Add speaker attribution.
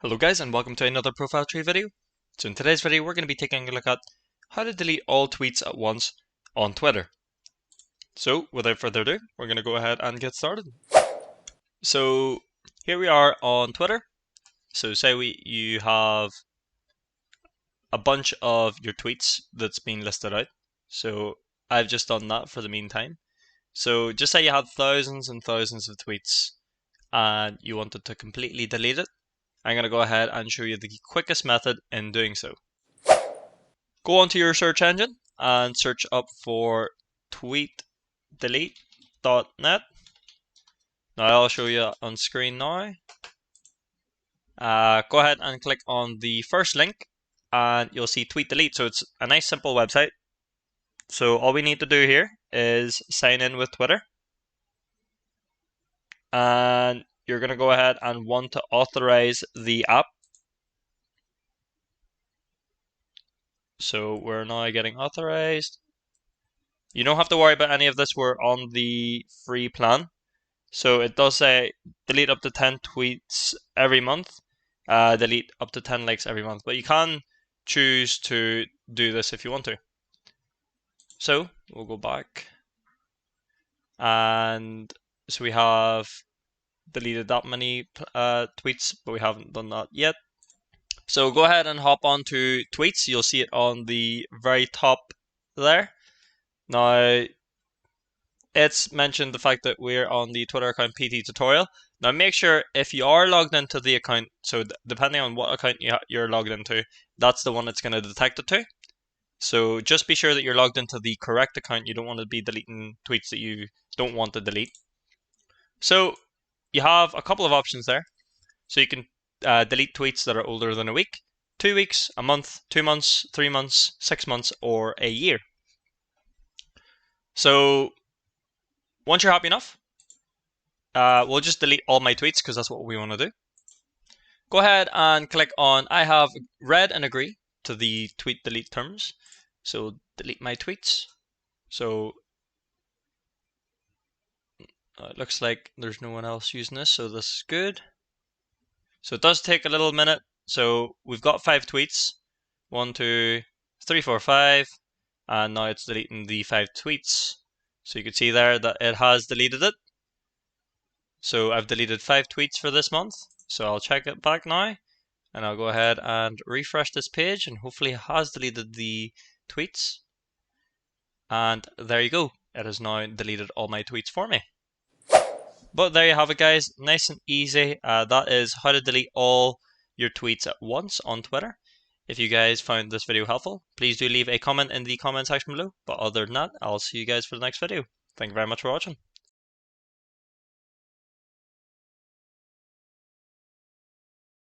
Speaker 1: Hello guys, and welcome to another ProfileTree video. So in today's video we're going to be taking a look at how to delete all tweets at once on Twitter. So without further ado, we're going to go ahead and get started. So here we are on Twitter. So say you have a bunch of your tweets that's been listed out. So I've just done that for the meantime. So just say you have thousands and thousands of tweets and you wanted to completely delete it. I'm going to go ahead and show you the quickest method in doing so. Go onto your search engine and search up for tweetdelete.net. Now I'll show you on screen now. Go ahead and click on the first link and you'll see tweet delete. So it's a nice simple website. So all we need to do here is sign in with Twitter. And you're going to go ahead and want to authorize the app. So we're now getting authorized. You don't have to worry about any of this. We're on the free plan. So it does say delete up to 10 tweets every month, delete up to 10 likes every month. But you can choose to do this if you want to. So we'll go back. And so we have deleted that many tweets, but we haven't done that yet. So go ahead and hop onto tweets. You'll see it on the very top there. Now, it's mentioned the fact that we're on the Twitter account PT tutorial. Now make sure if you are logged into the account, so depending on what account you're logged into, that's the one it's going to detect it to. So just be sure that you're logged into the correct account. You don't want to be deleting tweets that you don't want to delete. So you have a couple of options there. So you can delete tweets that are older than a week, 2 weeks, a month, 2 months, 3 months, 6 months, or a year. So once you're happy enough, we'll just delete all my tweets because that's what we want to do. Go ahead and click on I have read and agree to the tweet delete terms. So delete my tweets. So it looks like there's no one else using this, so this is good. So it does take a little minute. So we've got 5 tweets. 1, 2, 3, 4, 5. And now it's deleting the 5 tweets. So you can see there that it has deleted it. So I've deleted 5 tweets for this month. So I'll check it back now. And I'll go ahead and refresh this page. And hopefully it has deleted the tweets. And there you go. It has now deleted all my tweets for me. But there you have it, guys. Nice and easy. That is how to delete all your tweets at once on Twitter. If you guys found this video helpful, please do leave a comment in the comment section below. But other than that, I'll see you guys for the next video. Thank you very much for watching.